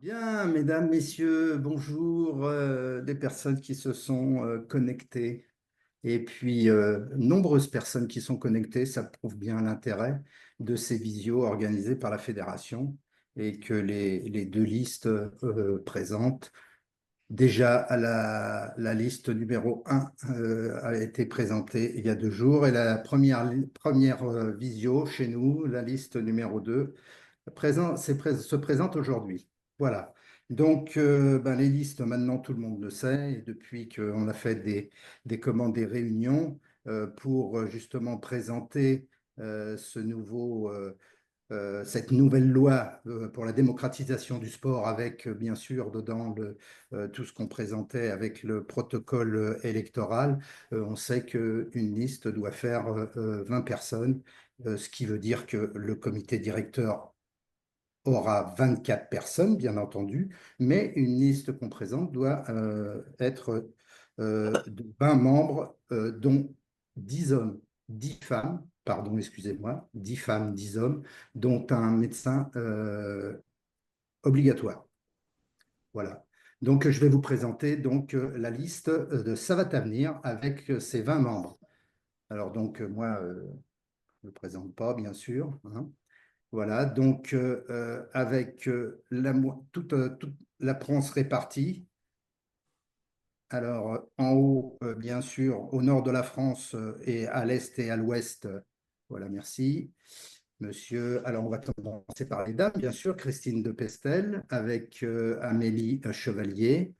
Bien, mesdames, messieurs, bonjour, des personnes qui se sont connectées. Et puis, nombreuses personnes qui sont connectées, ça prouve bien l'intérêt de ces visios organisées par la fédération et que les deux listes présentes. Déjà, la liste numéro un a été présentée il y a 2 jours et la première visio chez nous, la liste numéro 2 se présente aujourd'hui. Voilà. Donc, ben, les listes, maintenant, tout le monde le sait. Et depuis qu'on a fait des réunions pour justement présenter cette nouvelle loi pour la démocratisation du sport avec, bien sûr, dedans tout ce qu'on présentait avec le protocole électoral, on sait qu'une liste doit faire 20 personnes, ce qui veut dire que le comité directeur aura 24 personnes, bien entendu, mais une liste qu'on présente doit être de 20 membres, dont 10 hommes, 10 femmes, pardon, excusez-moi, 10 femmes, 10 hommes, dont un médecin obligatoire. Voilà. Donc, je vais vous présenter donc la liste de Savate Avenir avec ces 20 membres. Alors, donc, moi, je ne me présente pas, bien sûr, hein. Voilà, donc avec toute la France répartie. Alors, en haut, bien sûr, au nord de la France et à l'est et à l'ouest. Voilà, merci. Monsieur, alors on va commencer par les dames, bien sûr. Christine de Pestel avec Amélie Chevalier,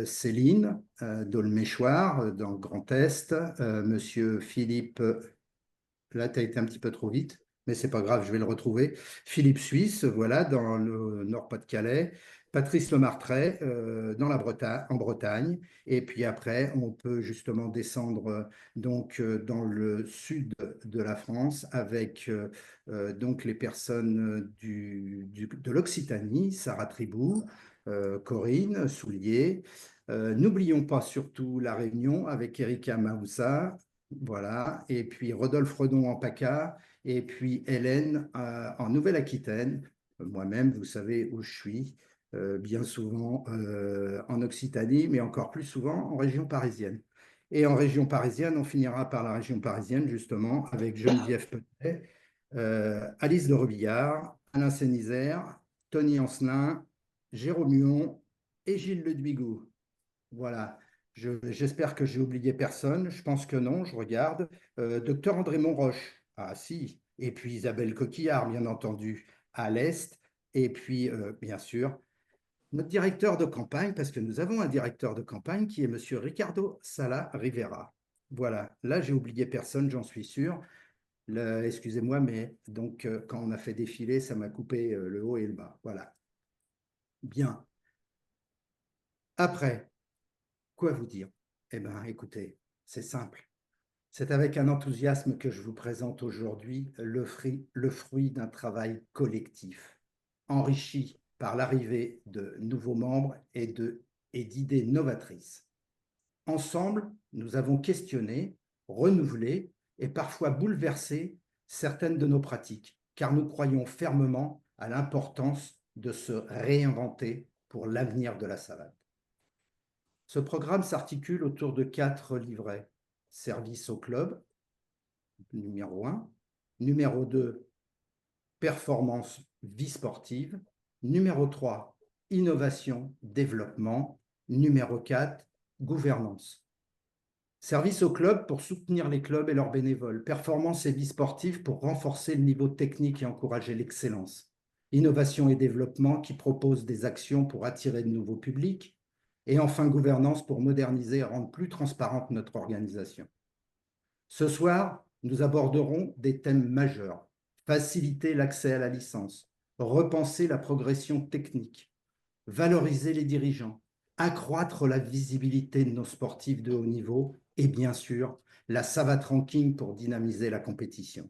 Céline d'Aulméchoir dans le Grand Est, Monsieur Philippe. Là, tu as été un petit peu trop vite, mais c'est pas grave, je vais le retrouver. Philippe Suisse, voilà, dans le Nord-Pas-de-Calais. Patrice Lemartret, en Bretagne. Et puis après, on peut justement descendre dans le sud de la France avec donc les personnes de l'Occitanie, Sarah Tribou, Corinne Soulier. N'oublions pas surtout la Réunion avec Erika Maoussa, voilà, et puis Rodolphe Redon en PACA, et puis Hélène en Nouvelle-Aquitaine. Moi-même, vous savez où je suis, bien souvent en Occitanie, mais encore plus souvent en région parisienne. Et en région parisienne, on finira par la région parisienne, justement, avec Geneviève Petet, Alice de Rebillard, Alain Sénisère, Tony Ancelin, Jérôme Huon et Gilles Le Duigou. Voilà. J'espère que j'ai oublié personne. Je pense que non, je regarde. Docteur André Monroche. Ah si. Et puis Isabelle Coquillard, bien entendu, à l'Est. Et puis, bien sûr, notre directeur de campagne, parce que nous avons un directeur de campagne qui est Monsieur Ricardo Sala Rivera. Voilà. Là, j'ai oublié personne, j'en suis sûr. Excusez-moi, mais donc, quand on a fait défiler, ça m'a coupé le haut et le bas. Voilà. Bien. Après, quoi vous dire? Eh bien, écoutez, c'est simple. C'est avec un enthousiasme que je vous présente aujourd'hui le fruit d'un travail collectif, enrichi par l'arrivée de nouveaux membres et d'idées novatrices. Ensemble, nous avons questionné, renouvelé et parfois bouleversé certaines de nos pratiques, car nous croyons fermement à l'importance de se réinventer pour l'avenir de la savate. Ce programme s'articule autour de 4 livrets. Service au club, numéro un. Numéro 2, performance vie sportive. Numéro 3, innovation, développement. Numéro 4, gouvernance. Service au club pour soutenir les clubs et leurs bénévoles. Performance et vie sportive pour renforcer le niveau technique et encourager l'excellence. Innovation et développement qui propose des actions pour attirer de nouveaux publics. Et enfin, gouvernance pour moderniser et rendre plus transparente notre organisation. Ce soir, nous aborderons des thèmes majeurs. Faciliter l'accès à la licence, repenser la progression technique, valoriser les dirigeants, accroître la visibilité de nos sportifs de haut niveau et bien sûr la Savate Ranking pour dynamiser la compétition.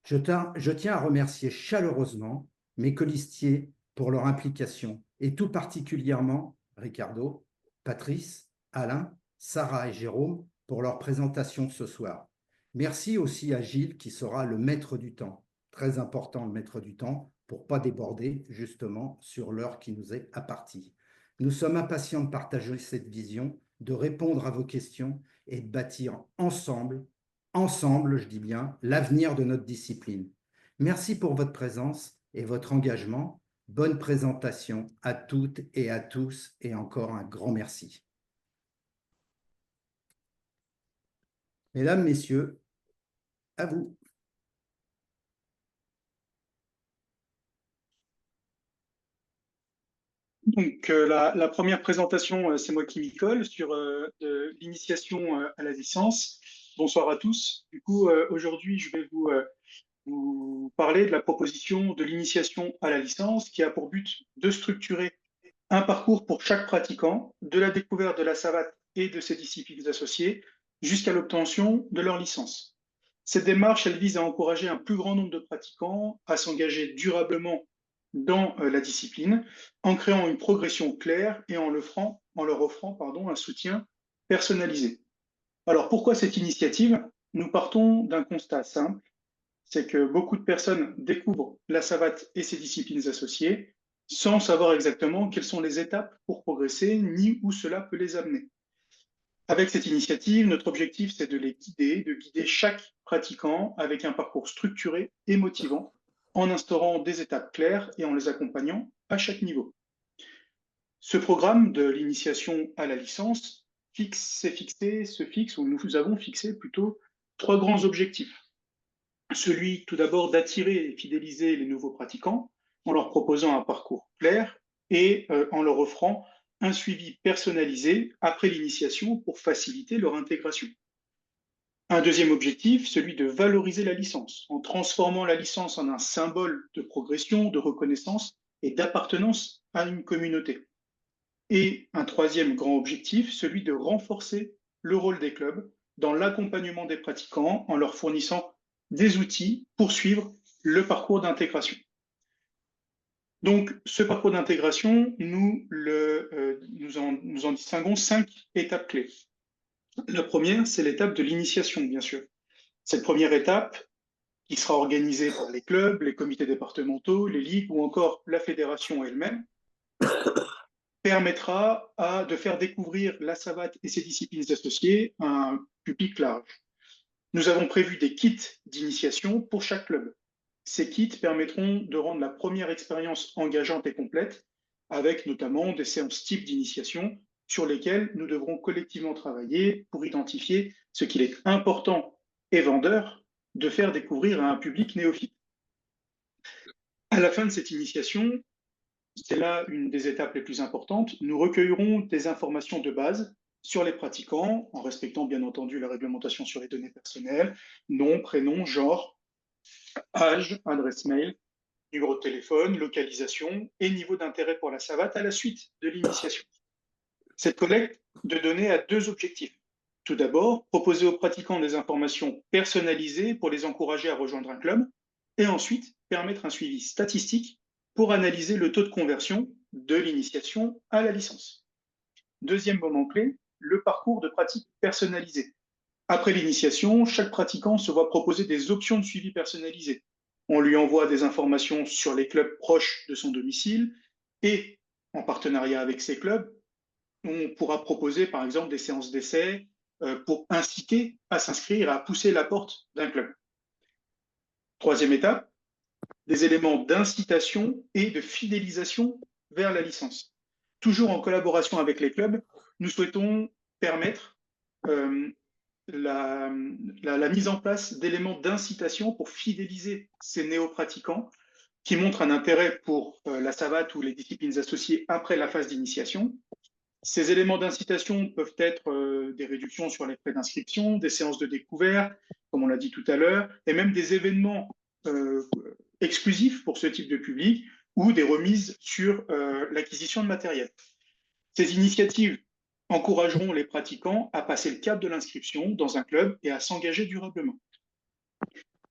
Je tiens à remercier chaleureusement mes colistiers pour leur implication et tout particulièrement Ricardo, Patrice, Alain, Sarah et Jérôme pour leur présentation ce soir. Merci aussi à Gilles qui sera le maître du temps. Très important le maître du temps pour ne pas déborder justement sur l'heure qui nous est impartie. Nous sommes impatients de partager cette vision, de répondre à vos questions et de bâtir ensemble, je dis bien, l'avenir de notre discipline. Merci pour votre présence et votre engagement. Bonne présentation à toutes et à tous et encore un grand merci. Mesdames, Messieurs, à vous. Donc, la première présentation, c'est moi qui m'y colle sur l'initiation à la licence. Bonsoir à tous. Du coup, aujourd'hui, je vais vous parler de la proposition de l'initiation à la licence qui a pour but de structurer un parcours pour chaque pratiquant, de la découverte de la savate et de ses disciplines associées jusqu'à l'obtention de leur licence. Cette démarche, elle vise à encourager un plus grand nombre de pratiquants à s'engager durablement dans la discipline en créant une progression claire et en leur offrant un soutien personnalisé. Alors pourquoi cette initiative? Nous partons d'un constat simple, c'est que beaucoup de personnes découvrent la savate et ses disciplines associées sans savoir exactement quelles sont les étapes pour progresser ni où cela peut les amener. Avec cette initiative, notre objectif, c'est de guider chaque pratiquant avec un parcours structuré et motivant, en instaurant des étapes claires et en les accompagnant à chaque niveau. Ce programme de l'initiation à la licence nous avons fixé plutôt 3 grands objectifs. Celui tout d'abord d'attirer et fidéliser les nouveaux pratiquants en leur proposant un parcours clair et en leur offrant un suivi personnalisé après l'initiation pour faciliter leur intégration. Un deuxième objectif, celui de valoriser la licence, en transformant la licence en un symbole de progression, de reconnaissance et d'appartenance à une communauté. Et un troisième grand objectif, celui de renforcer le rôle des clubs dans l'accompagnement des pratiquants en leur fournissant des outils pour suivre le parcours d'intégration. Donc, ce parcours d'intégration, nous en distinguons 5 étapes clés. La première, c'est l'étape de l'initiation, bien sûr. Cette première étape, qui sera organisée par les clubs, les comités départementaux, les ligues ou encore la fédération elle-même, permettra de faire découvrir la savate et ses disciplines associées à un public large. Nous avons prévu des kits d'initiation pour chaque club. Ces kits permettront de rendre la première expérience engageante et complète, avec notamment des séances types d'initiation sur lesquelles nous devrons collectivement travailler pour identifier ce qu'il est important et vendeur de faire découvrir à un public néophyte. À la fin de cette initiation, c'est là une des étapes les plus importantes, nous recueillerons des informations de base sur les pratiquants, en respectant bien entendu la réglementation sur les données personnelles, nom, prénom, genre, âge, adresse mail, numéro de téléphone, localisation et niveau d'intérêt pour la savate à la suite de l'initiation. Cette collecte de données a 2 objectifs. Tout d'abord, proposer aux pratiquants des informations personnalisées pour les encourager à rejoindre un club, et ensuite permettre un suivi statistique pour analyser le taux de conversion de l'initiation à la licence. Deuxième moment clé, le parcours de pratique personnalisé. Après l'initiation, chaque pratiquant se voit proposer des options de suivi personnalisé. On lui envoie des informations sur les clubs proches de son domicile et, en partenariat avec ces clubs, on pourra proposer par exemple des séances d'essai pour inciter à s'inscrire, à pousser la porte d'un club. Troisième étape, des éléments d'incitation et de fidélisation vers la licence. Toujours en collaboration avec les clubs, nous souhaitons permettre la mise en place d'éléments d'incitation pour fidéliser ces néo-pratiquants qui montrent un intérêt pour la savate ou les disciplines associées après la phase d'initiation. Ces éléments d'incitation peuvent être des réductions sur les frais d'inscription, des séances de découverte, comme on l'a dit tout à l'heure, et même des événements exclusifs pour ce type de public ou des remises sur l'acquisition de matériel. Ces initiatives encourageront les pratiquants à passer le cap de l'inscription dans un club et à s'engager durablement.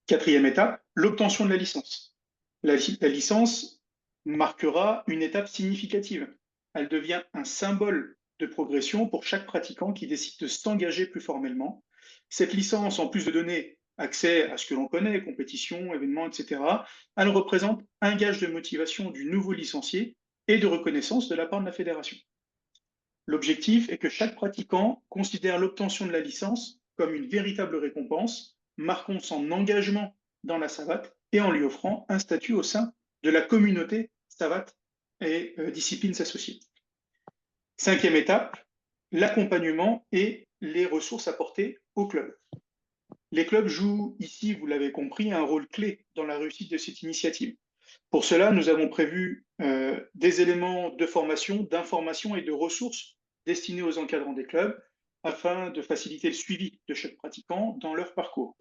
Quatrième étape, l'obtention de la licence. La licence marquera une étape significative. Elle devient un symbole de progression pour chaque pratiquant qui décide de s'engager plus formellement. Cette licence, en plus de donner accès à ce que l'on connaît, compétition, événements, etc., elle représente un gage de motivation du nouveau licencié et de reconnaissance de la part de la fédération. L'objectif est que chaque pratiquant considère l'obtention de la licence comme une véritable récompense, marquant son engagement dans la savate et en lui offrant un statut au sein de la communauté savate et disciplines associées. Cinquième étape, l'accompagnement et les ressources apportées au club. Les clubs jouent ici, vous l'avez compris, un rôle clé dans la réussite de cette initiative. Pour cela, nous avons prévu des éléments de formation, d'information et de ressources destinés aux encadrants des clubs afin de faciliter le suivi de chaque pratiquant dans leur parcours.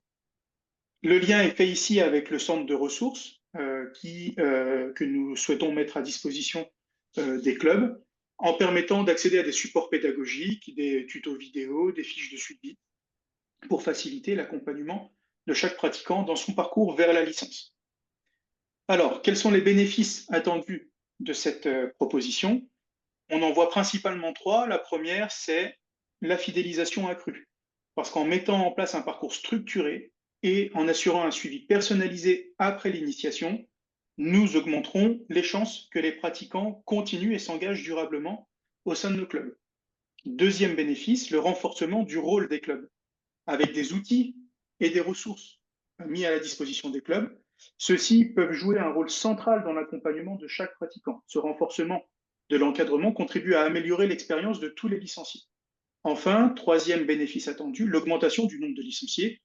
Le lien est fait ici avec le centre de ressources que nous souhaitons mettre à disposition des clubs en permettant d'accéder à des supports pédagogiques, des tutos vidéo, des fiches de suivi pour faciliter l'accompagnement de chaque pratiquant dans son parcours vers la licence. Alors, quels sont les bénéfices attendus de cette proposition? On en voit principalement trois. La première, c'est la fidélisation accrue. Parce qu'en mettant en place un parcours structuré et en assurant un suivi personnalisé après l'initiation, nous augmenterons les chances que les pratiquants continuent et s'engagent durablement au sein de nos clubs. Deuxième bénéfice, le renforcement du rôle des clubs, avec des outils et des ressources mis à la disposition des clubs. Ceux-ci peuvent jouer un rôle central dans l'accompagnement de chaque pratiquant. Ce renforcement de l'encadrement contribue à améliorer l'expérience de tous les licenciés. Enfin, troisième bénéfice attendu, l'augmentation du nombre de licenciés,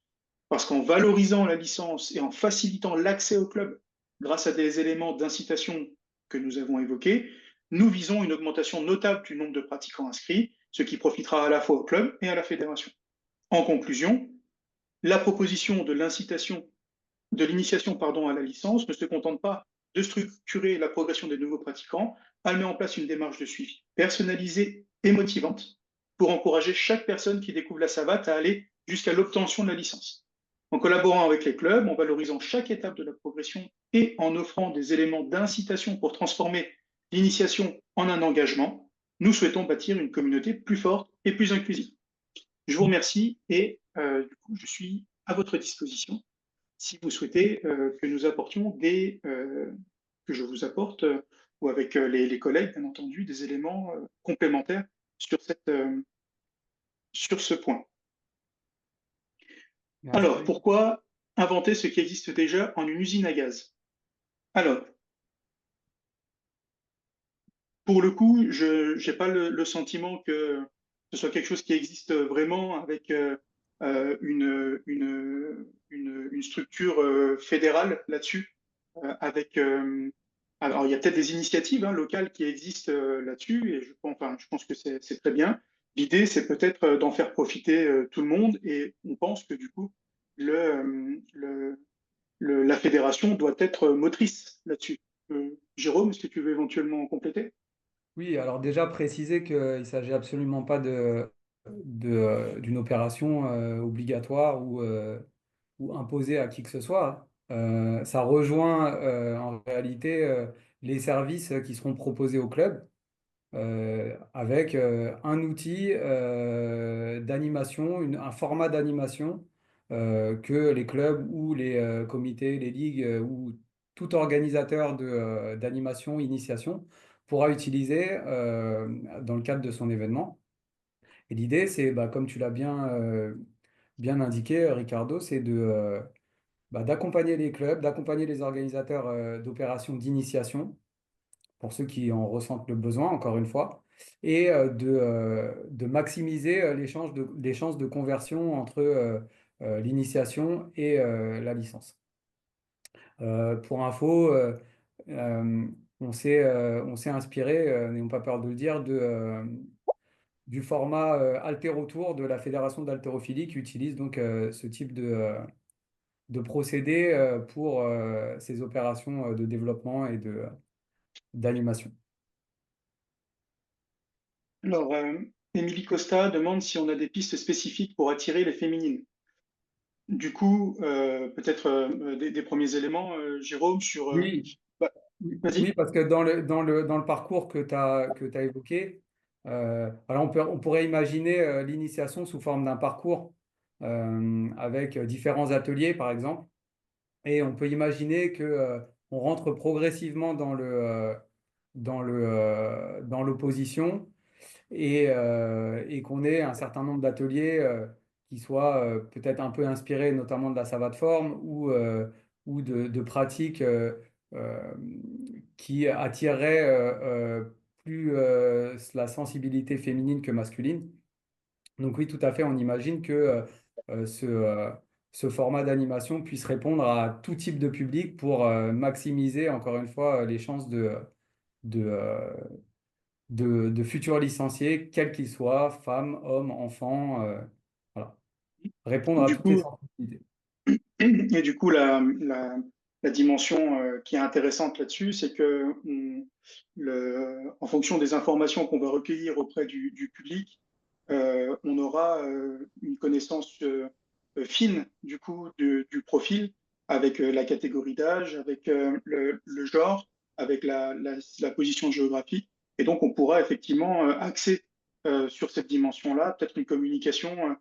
parce qu'en valorisant la licence et en facilitant l'accès au club grâce à des éléments d'incitation que nous avons évoqués, nous visons une augmentation notable du nombre de pratiquants inscrits, ce qui profitera à la fois au club et à la fédération. En conclusion, la proposition de l'initiation à la licence ne se contente pas de structurer la progression des nouveaux pratiquants, elle met en place une démarche de suivi personnalisée et motivante pour encourager chaque personne qui découvre la savate à aller jusqu'à l'obtention de la licence. En collaborant avec les clubs, en valorisant chaque étape de la progression et en offrant des éléments d'incitation pour transformer l'initiation en un engagement, nous souhaitons bâtir une communauté plus forte et plus inclusive. Je vous remercie et du coup, je suis à votre disposition si vous souhaitez que nous apportions que je vous apporte, ou avec les collègues, bien entendu, des éléments complémentaires sur, sur ce point. Alors, Merci. pourquoi inventer ce qui existe déjà en une usine à gaz? Alors, pour le coup, je n'ai pas le sentiment que ce soit quelque chose qui existe vraiment avec une structure fédérale là-dessus. Alors, il y a peut-être des initiatives locales qui existent là-dessus, et je pense que c'est très bien. L'idée, c'est peut-être d'en faire profiter tout le monde, et on pense que du coup, la fédération doit être motrice là-dessus. Jérôme, est-ce que tu veux éventuellement compléter? Oui, alors déjà préciser qu'il ne s'agit absolument pas d'une opération obligatoire ou imposée à qui que ce soit. Ça rejoint en réalité les services qui seront proposés au club avec un outil d'animation, un format d'animation que les clubs ou les comités, les ligues ou tout organisateur d'animation, initiation pourra utiliser dans le cadre de son événement. Et l'idée, c'est, bah, comme tu l'as bien indiqué, Ricardo, c'est d'accompagner les clubs, d'accompagner les organisateurs d'opérations d'initiation pour ceux qui en ressentent le besoin, encore une fois, et de maximiser les chances de conversion entre l'initiation et la licence. Pour info, euh, on s'est inspiré, n'ayons pas peur de le dire, du format Haltérotour de la Fédération d'haltérophilie qui utilise donc ce type de procédé pour ces opérations de développement et d'animation. Alors, Émilie Costa demande si on a des pistes spécifiques pour attirer les féminines. Du coup, peut-être des premiers éléments, Jérôme, sur... Oui, bah, oui, vas-y. parce que dans le parcours que tu as évoqué, alors on pourrait imaginer l'initiation sous forme d'un parcours. avec différents ateliers, par exemple. Et on peut imaginer que on rentre progressivement dans l'opposition et qu'on ait un certain nombre d'ateliers qui soient peut-être un peu inspirés notamment de la savate forme ou de pratiques euh, qui attireraient plus la sensibilité féminine que masculine. Donc oui, tout à fait, on imagine que euh, ce, euh, ce format d'animation puisse répondre à tout type de public pour maximiser, encore une fois, les chances de, euh, de futurs licenciés, quels qu'ils soient, femmes, hommes, enfants, voilà. Répondre à Du toutes les coup, sensibilités. et du coup, la dimension qui est intéressante là-dessus, c'est que en fonction des informations qu'on va recueillir auprès du public, on aura une connaissance fine du coup du profil avec la catégorie d'âge, avec le genre, avec la position géographique. Et donc, on pourra effectivement axer sur cette dimension-là, peut-être une communication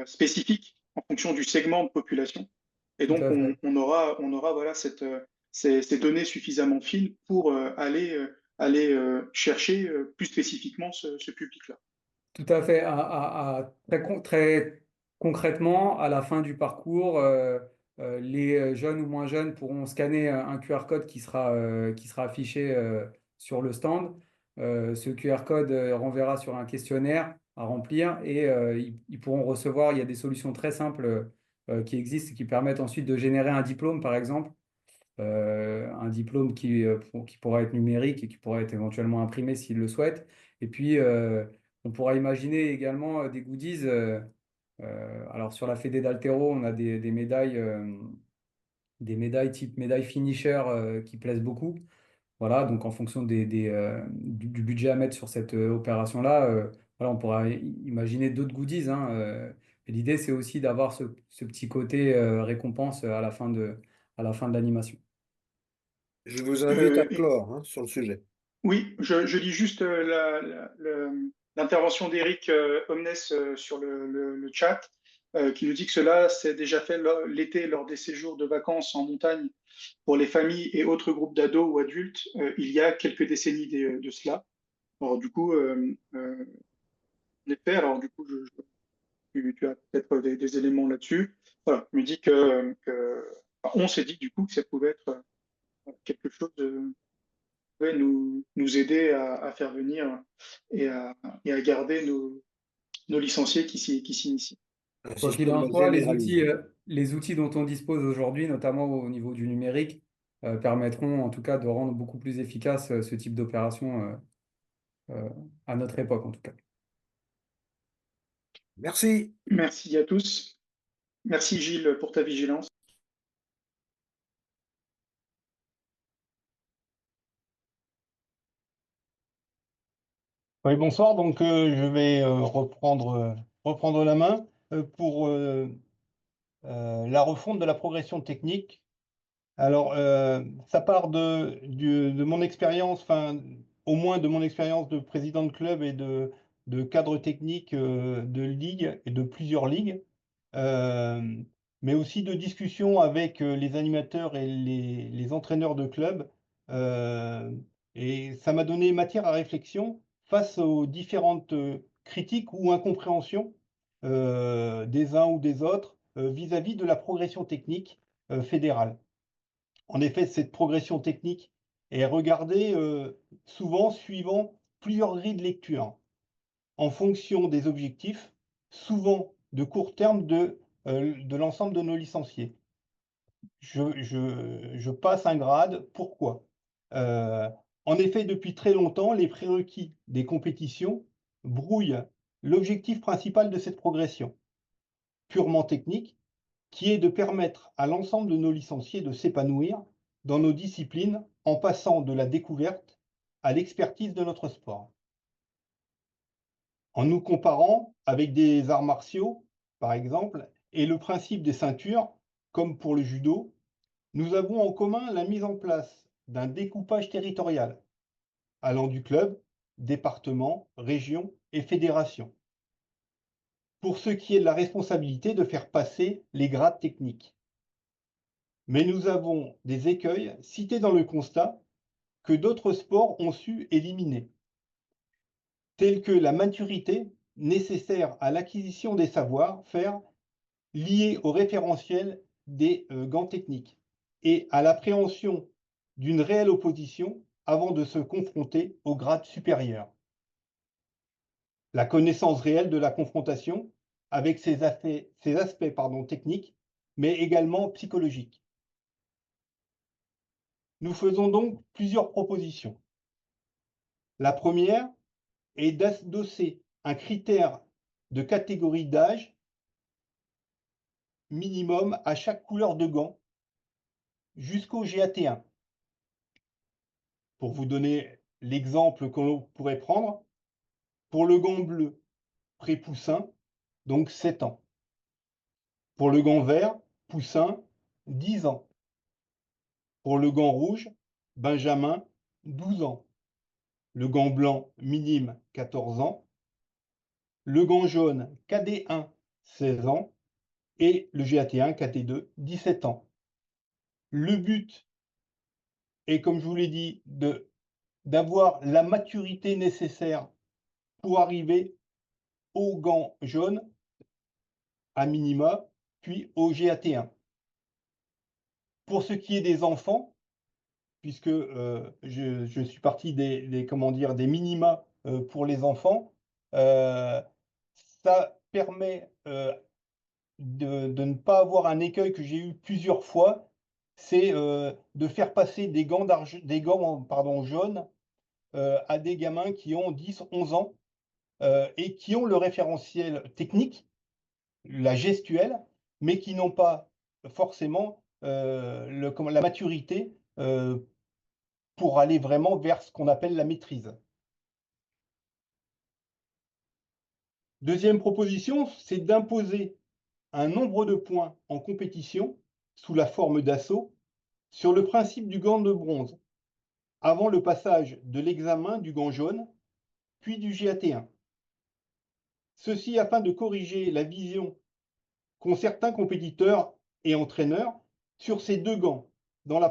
spécifique en fonction du segment de population. Et Tout donc, à fait. on aura voilà, ces données suffisamment fines pour aller chercher plus spécifiquement ce public-là. Tout à fait. Très concrètement, à la fin du parcours, les jeunes ou moins jeunes pourront scanner un QR code qui sera affiché sur le stand. Ce QR code renverra sur un questionnaire à remplir et ils pourront recevoir, il y a des solutions très simples qui existent et qui permettent ensuite de générer un diplôme, par exemple. Un diplôme qui pourra être numérique et qui pourra être éventuellement imprimé s'ils le souhaitent. Et puis, on pourra imaginer également des goodies. Alors, sur la Fédé d'Altero, on a des médailles type médaille finisher qui plaisent beaucoup. Voilà, donc en fonction du budget à mettre sur cette opération-là, voilà, on pourra imaginer d'autres goodies, hein, et l'idée, c'est aussi d'avoir ce petit côté récompense à la fin de l'animation. Je vous invite à Euh, et- clore, hein, sur le sujet. oui, je lis juste l'intervention d'Éric Omnes sur le chat, qui nous dit que cela s'est déjà fait l'été lors des séjours de vacances en montagne pour les familles et autres groupes d'ados ou adultes, il y a quelques décennies de cela. Alors du coup, en effet, alors du coup, tu as peut-être des éléments là-dessus. Voilà, je me dis enfin, on s'est dit du coup que ça pouvait être quelque chose pouvait nous aider à faire venir et et à garder nos licenciés qui s'initient. Un Quoi qu'il système en soit, généralisé. les outils dont on dispose aujourd'hui, notamment au niveau du numérique, permettront en tout cas de rendre beaucoup plus efficace ce type d'opération à notre époque en tout cas. Merci. Merci à tous. Merci Gilles pour ta vigilance. Oui, bonsoir. Donc, je vais reprendre la main pour la refonte de la progression technique. Alors, ça part de mon expérience, enfin, au moins de mon expérience de président de club et de cadre technique de ligue et de plusieurs ligues, euh, mais aussi de discussions avec les animateurs et les entraîneurs de club. euh, et ça m'a donné matière à réflexion face aux différentes critiques ou incompréhensions des uns ou des autres vis-à-vis de la progression technique fédérale. En effet, cette progression technique est regardée souvent suivant plusieurs grilles de lecture en fonction des objectifs, souvent de court terme de l'ensemble de nos licenciés. Je passe un grade, pourquoi? Euh, En effet, depuis très longtemps, les prérequis des compétitions brouillent l'objectif principal de cette progression, purement technique, qui est de permettre à l'ensemble de nos licenciés de s'épanouir dans nos disciplines en passant de la découverte à l'expertise de notre sport. En nous comparant avec des arts martiaux, par exemple, et le principe des ceintures, comme pour le judo, nous avons en commun la mise en place d'un découpage territorial, allant du club, département, région et fédération. pour ce qui est de la responsabilité de faire passer les grades techniques. Mais nous avons des écueils cités dans le constat que d'autres sports ont su éliminer, tels que la maturité nécessaire à l'acquisition des savoir-faire liés au référentiel des gants techniques et à l'appréhension d'une réelle opposition avant de se confronter au grade supérieur. La connaissance réelle de la confrontation avec ses aspects techniques, mais également psychologiques. Nous faisons donc plusieurs propositions. La première est d'adosser un critère de catégorie d'âge minimum à chaque couleur de gant jusqu'au GAT1. Pour vous donner l'exemple que l'on pourrait prendre, pour le gant bleu, pré-poussin, donc 7 ans. Pour le gant vert, poussin, 10 ans. Pour le gant rouge, benjamin, 12 ans. Le gant blanc, minime, 14 ans. Le gant jaune, KD1, 16 ans. Et le GAT1, KT2, 17 ans. Le but est, comme je vous l'ai dit, d'avoir la maturité nécessaire pour arriver au gant jaune à minima, puis au GAT1. Pour ce qui est des enfants, puisque je suis parti des minima pour les enfants, ça permet de ne pas avoir un écueil que j'ai eu plusieurs fois, c'est de faire passer des gants jaunes à des gamins qui ont 10, 11 ans et qui ont le référentiel technique, la gestuelle, mais qui n'ont pas forcément la maturité pour aller vraiment vers ce qu'on appelle la maîtrise. Deuxième proposition, c'est d'imposer un nombre de points en compétition sous la forme d'assaut sur le principe du gant de bronze, avant le passage de l'examen du gant jaune, puis du GAT1. Ceci afin de corriger la vision qu'ont certains compétiteurs et entraîneurs sur ces deux gants dans la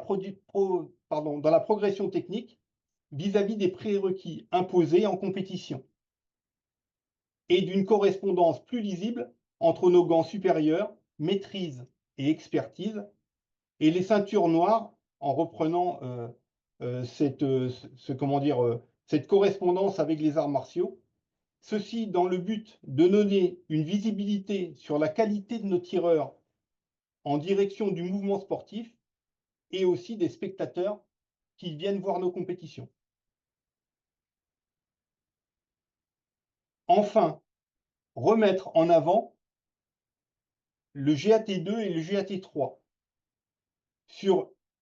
progression technique vis-à-vis des prérequis imposés en compétition et d'une correspondance plus lisible entre nos gants supérieurs, maîtrise et expertise, et les ceintures noires en reprenant cette correspondance avec les arts martiaux. Ceci dans le but de donner une visibilité sur la qualité de nos tireurs en direction du mouvement sportif et aussi des spectateurs qui viennent voir nos compétitions. Enfin, remettre en avant le GAT2 et le GAT3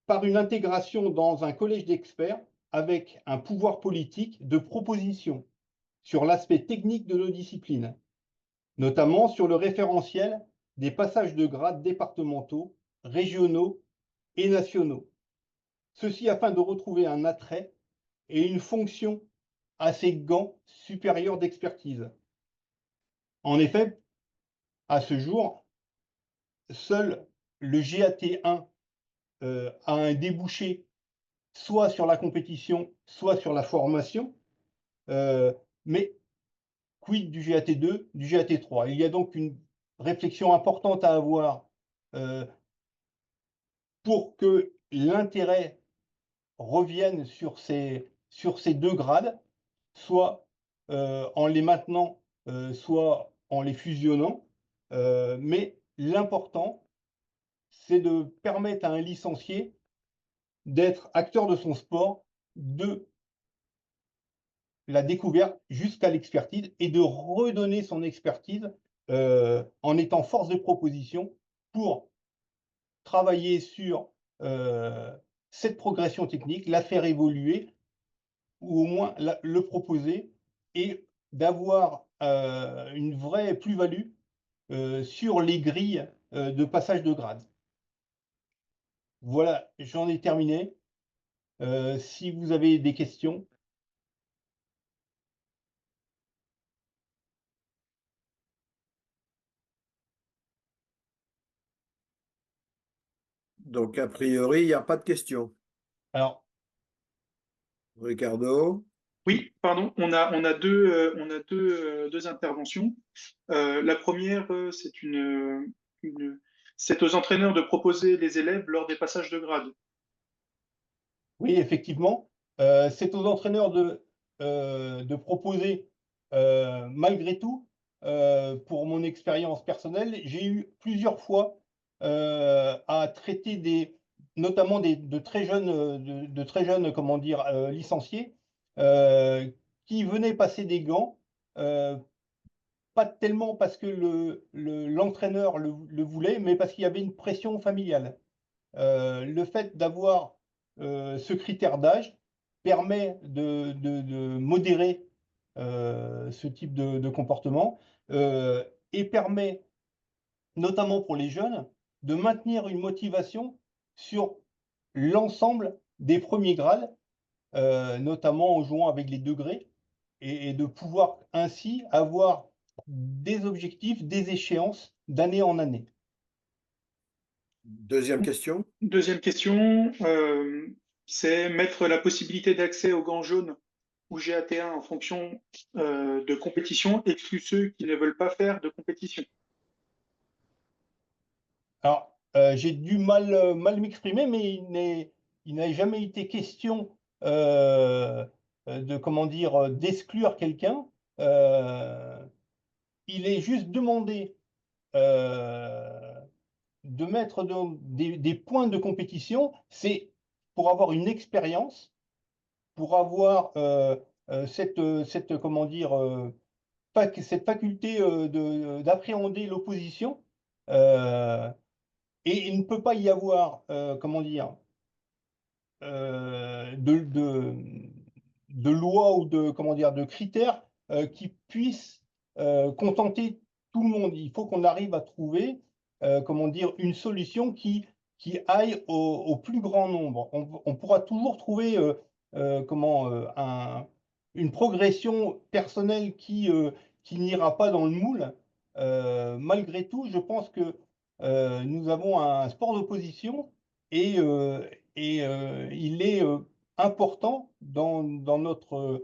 par une intégration dans un collège d'experts avec un pouvoir politique de proposition sur l'aspect technique de nos disciplines, notamment sur le référentiel des passages de grades départementaux, régionaux et nationaux. Ceci afin de retrouver un attrait et une fonction à ces gants supérieurs d'expertise. En effet, à ce jour, seul le GAT1 a un débouché soit sur la compétition, soit sur la formation, mais quid du GAT2, du GAT3? Il y a donc une réflexion importante à avoir pour que l'intérêt revienne sur ces deux grades, soit en les maintenant, soit en les fusionnant. Mais l'important, c'est de permettre à un licencié d'être acteur de son sport, de la découverte jusqu'à l'expertise et de redonner son expertise en étant force de proposition pour travailler sur cette progression technique, la faire évoluer ou au moins le proposer et d'avoir une vraie plus-value sur les grilles de passage de grade. Voilà, j'en ai terminé. Si vous avez des questions. Donc, a priori, il n'y a pas de questions. Alors, Ricardo, Oui, pardon, on a deux interventions. La première, c'est aux entraîneurs de proposer les élèves lors des passages de grade. oui, effectivement, c'est aux entraîneurs de proposer, malgré tout, pour mon expérience personnelle, j'ai eu plusieurs fois à traiter notamment de très jeunes, de très jeunes, comment dire, licenciés, euh, qui venaient passer des gants, euh, pas tellement parce que l'entraîneur le voulait, mais parce qu'il y avait une pression familiale. Le fait d'avoir ce critère d'âge permet de modérer ce type de comportement et permet, notamment pour les jeunes, de maintenir une motivation sur l'ensemble des premiers grades, notamment en jouant avec les degrés, et de pouvoir ainsi avoir des objectifs, des échéances d'année en année. deuxième question. Deuxième question, c'est mettre la possibilité d'accès aux gants jaunes ou GAT1 en fonction de compétition, exclut ceux qui ne veulent pas faire de compétition. Alors, j'ai dû mal m'exprimer, mais il n'a jamais été question de, comment dire, d'exclure quelqu'un. Euh, il est juste demandé euh, de mettre des points de compétition. C'est pour avoir une expérience, pour avoir comment dire, cette faculté d'appréhender l'opposition. Euh, et il ne peut pas y avoir, comment dire, euh, de, de, de loi ou de, comment dire, de critères qui puissent contenter tout le monde. Il faut qu'on arrive à trouver, comment dire, une solution qui aille au plus grand nombre. On pourra toujours trouver une progression personnelle qui n'ira pas dans le moule. Malgré tout, je pense que nous avons un sport d'opposition et, il est important dans notre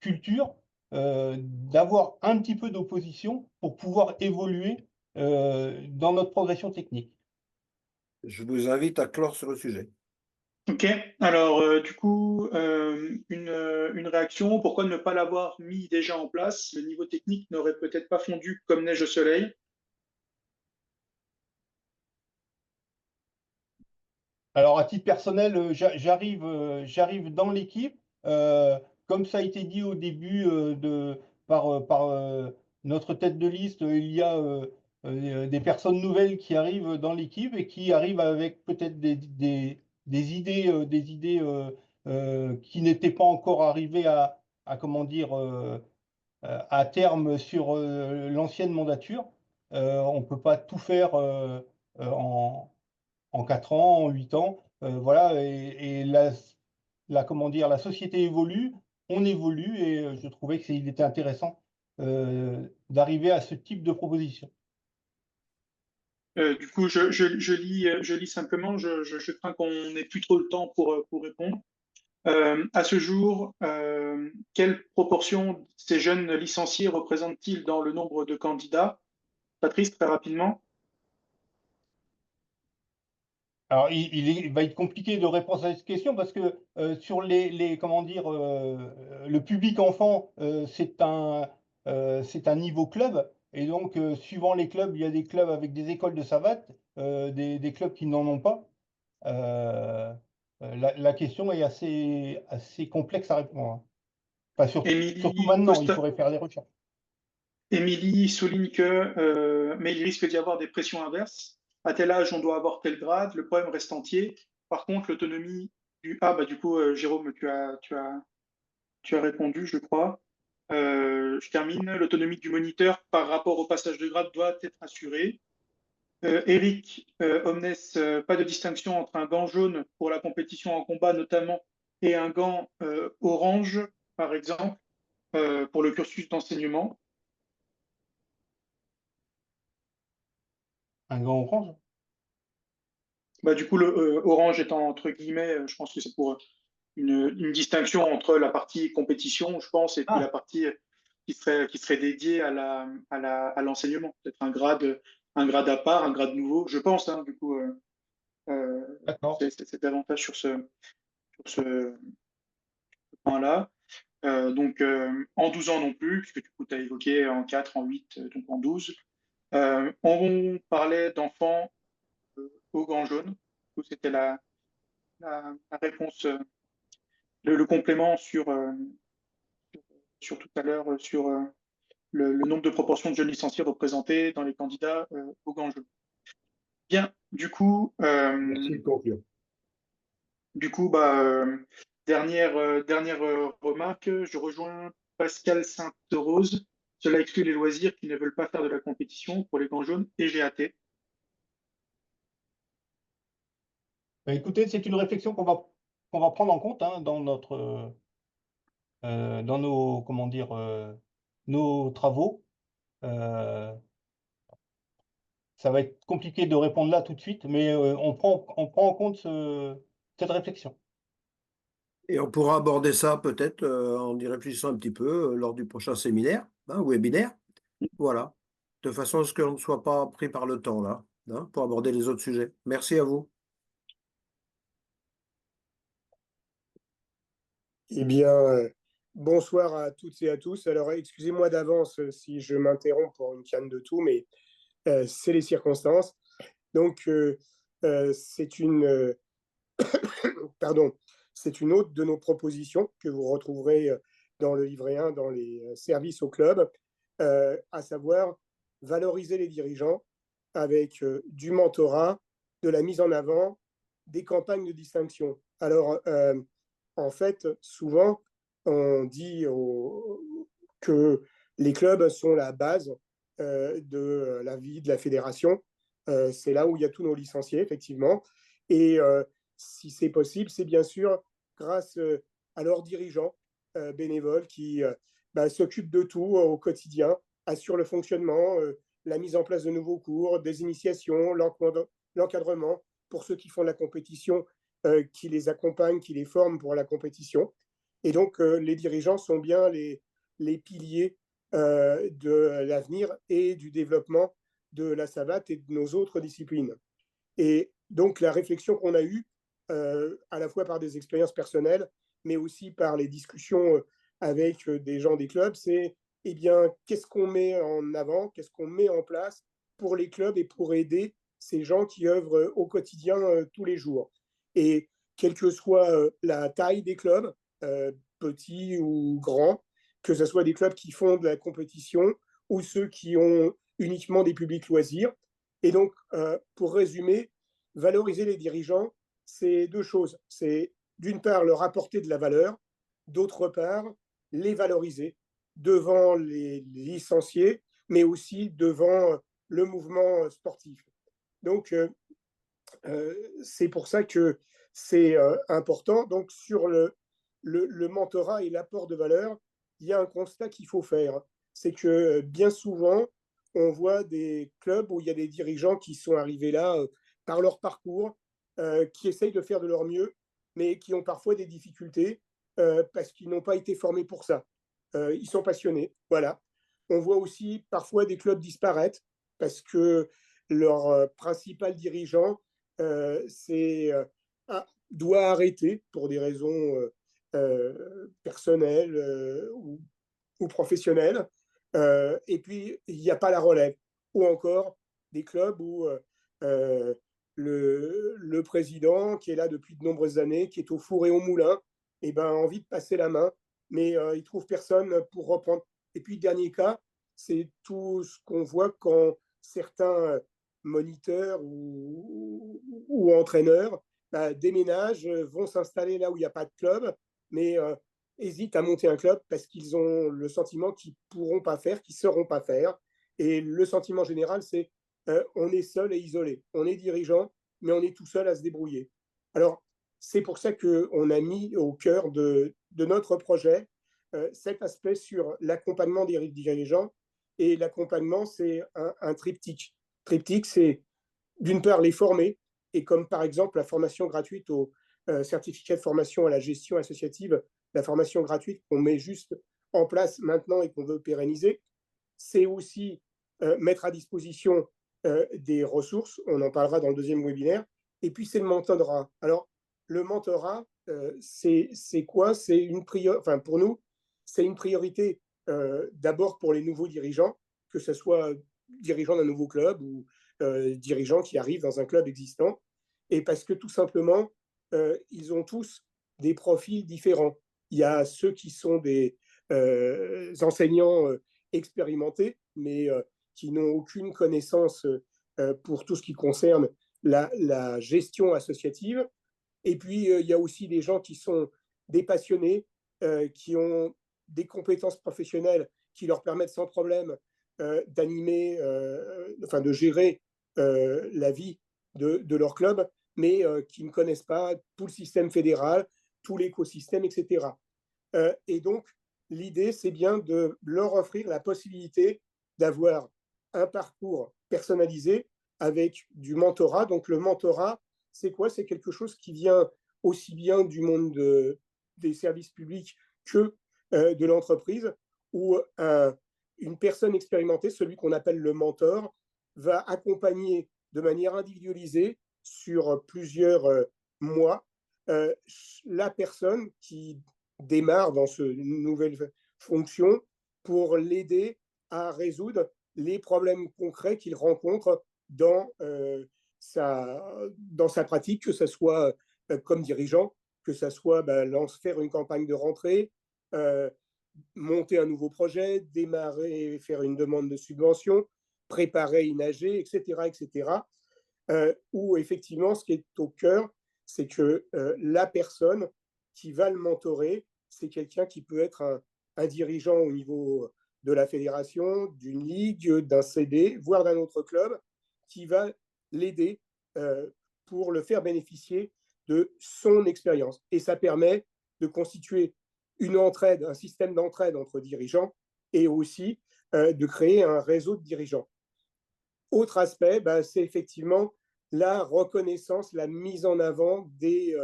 culture d'avoir un petit peu d'opposition pour pouvoir évoluer dans notre progression technique. Je vous invite à clore sur le sujet. Ok, alors du coup, une réaction, pourquoi ne pas l'avoir mis déjà en place? Le niveau technique n'aurait peut-être pas fondu comme neige au soleil. Alors, à titre personnel, j'arrive dans l'équipe. Comme ça a été dit au début par notre tête de liste, il y a des personnes nouvelles qui arrivent dans l'équipe et qui arrivent avec peut-être des idées qui n'étaient pas encore arrivées comment dire, à terme sur l'ancienne mandature. On ne peut pas tout faire en 4 ans, en 8 ans. Voilà, et comment dire, la société évolue, on évolue, et je trouvais qu'il était intéressant d'arriver à ce type de proposition. Du coup, je lis simplement, je crains qu'on n'ait plus trop le temps pour répondre. À ce jour, quelle proportion ces jeunes licenciés représentent-ils dans le nombre de candidats? Patrice, très rapidement. Alors, il va être compliqué de répondre à cette question parce que sur comment dire, le public enfant, c'est un niveau club. Et donc, suivant les clubs, il y a des clubs avec des écoles de savate, des clubs qui n'en ont pas. Euh, la question est assez complexe à répondre, hein. Enfin, surtout Émilie maintenant, il Costa, faudrait faire des recherches. Émilie souligne que, mais il risque d'y avoir des pressions inverses. À tel âge, on doit avoir tel grade, le problème reste entier. Par contre, l'autonomie du... Ah, bah du coup, Jérôme, tu as répondu, je crois. Je termine. L'autonomie du moniteur par rapport au passage de grade doit être assurée. Eric Omnes, pas de distinction entre un gant jaune pour la compétition en combat notamment et un gant orange, par exemple, pour le cursus d'enseignement. Un gant orange? Bah, du coup, le orange étant entre guillemets, je pense que c'est pour une distinction entre la partie compétition, je pense, et puis la Ah, partie qui serait dédiée à l'enseignement. Peut-être un grade à part, un grade nouveau, je pense, hein, du coup, d'accord. c'est davantage sur ce point-là. Donc, en 12 ans non plus, puisque du coup, tu as évoqué en 4, en 8, donc en 12. On parlait d'enfants au gants jaunes. Du coup, c'était la réponse, le complément sur tout à l'heure, sur le nombre de proportions de jeunes licenciés représentés dans les candidats au gants jaunes. Bien, Merci de conclure. du coup bah, dernière remarque, je rejoins Pascal Sainte-Rose. Cela exclut les loisirs qui ne veulent pas faire de la compétition pour les gants jaunes et GAT. Bah, écoutez, c'est une réflexion qu'on va prendre en compte hein, dans dans nos, comment dire, nos travaux. Euh, Ça va être compliqué de répondre là tout de suite, mais on prend en compte cette réflexion. Et on pourra aborder ça peut-être en y réfléchissant un petit peu lors du prochain séminaire, hein, webinaire. Voilà. De façon à ce qu'on ne soit pas pris par le temps là, hein, pour aborder les autres sujets. Merci à vous. Eh bien, bonsoir à toutes et à tous. Alors, excusez-moi d'avance si je m'interromps pour une canne de tout, mais c'est les circonstances. Donc, c'est pardon, c'est une autre de nos propositions que vous retrouverez dans le livret 1, dans les services au club, à savoir valoriser les dirigeants avec du mentorat, de la mise en avant, des campagnes de distinction. Alors, en fait, souvent, on dit que les clubs sont la base de la vie de la fédération. C'est là où il y a tous nos licenciés, effectivement. Et si c'est possible, c'est bien sûr grâce à leurs dirigeants bénévoles qui s'occupent de tout au quotidien, assurent le fonctionnement, la mise en place de nouveaux cours, des initiations, l'encadrement pour ceux qui font la compétition, qui les accompagnent, qui les forment pour la compétition. Et donc, les dirigeants sont bien les piliers de l'avenir et du développement de la savate et de nos autres disciplines. Et donc, la réflexion qu'on a eue, à la fois par des expériences personnelles, mais aussi par les discussions avec des gens des clubs, c'est eh bien, qu'est-ce qu'on met en avant, qu'est-ce qu'on met en place pour les clubs et pour aider ces gens qui œuvrent au quotidien tous les jours. Et quelle que soit la taille des clubs, petits ou grands, que ce soit des clubs qui font de la compétition ou ceux qui ont uniquement des publics loisirs. Et donc, pour résumer, valoriser les dirigeants, c'est deux choses. C'est d'une part leur apporter de la valeur, d'autre part les valoriser devant les licenciés, mais aussi devant le mouvement sportif. Donc, c'est pour ça que c'est important. Donc, sur le mentorat et l'apport de valeur, il y a un constat qu'il faut faire. C'est que bien souvent, on voit des clubs où il y a des dirigeants qui sont arrivés là par leur parcours, qui essayent de faire de leur mieux, mais qui ont parfois des difficultés parce qu'ils n'ont pas été formés pour ça. Ils sont passionnés, voilà. On voit aussi parfois des clubs disparaître parce que leur principal dirigeant doit arrêter pour des raisons personnelles ou professionnelles. Et puis, il n'y a pas la relève. Ou encore des clubs où le président, qui est là depuis de nombreuses années, qui est au four et au moulin, et ben, a envie de passer la main, mais il ne trouve personne pour reprendre. Et puis, dernier cas, c'est tout ce qu'on voit quand certains moniteurs ou entraîneurs déménagent, vont s'installer là où il n'y a pas de club, mais hésitent à monter un club parce qu'ils ont le sentiment qu'ils ne pourront pas faire, qu'ils ne sauront pas faire. Et le sentiment général, c'est on est seul et isolé. On est dirigeant, mais on est tout seul à se débrouiller. Alors, c'est pour ça qu'on a mis au cœur de notre projet cet aspect sur l'accompagnement des dirigeants. Et l'accompagnement, c'est un triptyque. Triptyque, c'est d'une part les former, et comme par exemple la formation gratuite au certificat de formation à la gestion associative, la formation gratuite qu'on met juste en place maintenant et qu'on veut pérenniser, c'est aussi mettre à disposition des ressources, on en parlera dans le deuxième webinaire, et puis c'est le mentorat. Alors, le mentorat, c'est quoi? C'est une priorité, enfin pour nous, c'est une priorité d'abord pour les nouveaux dirigeants, que ce soit dirigeants d'un nouveau club ou dirigeants qui arrivent dans un club existant, et parce que tout simplement, ils ont tous des profils différents. Il y a ceux qui sont des enseignants expérimentés, mais qui n'ont aucune connaissance pour tout ce qui concerne la gestion associative. Et puis, il y a aussi des gens qui sont des passionnés, qui ont des compétences professionnelles qui leur permettent sans problème d'animer, enfin de gérer la vie de leur club, mais qui ne connaissent pas tout le système fédéral, tout l'écosystème, etc. Et donc, l'idée, c'est bien de leur offrir la possibilité d'avoir un parcours personnalisé avec du mentorat. Donc, le mentorat, c'est quoi? C'est quelque chose qui vient aussi bien du monde des services publics que de l'entreprise, où une personne expérimentée, celui qu'on appelle le mentor, va accompagner de manière individualisée sur plusieurs mois la personne qui démarre dans cette nouvelle fonction pour l'aider à résoudre les problèmes concrets qu'il rencontre dans sa pratique, que ce soit comme dirigeant, que ce soit faire une campagne de rentrée, monter un nouveau projet, démarrer, faire une demande de subvention, préparer une AG, etc., etc. Où effectivement, ce qui est au cœur, c'est que la personne qui va le mentorer, c'est quelqu'un qui peut être un dirigeant au niveau de la fédération, d'une ligue, d'un CD, voire d'un autre club, qui va l'aider pour le faire bénéficier de son expérience. Et ça permet de constituer une entraide, un système d'entraide entre dirigeants et aussi de créer un réseau de dirigeants. Autre aspect, c'est effectivement la reconnaissance, la mise en avant des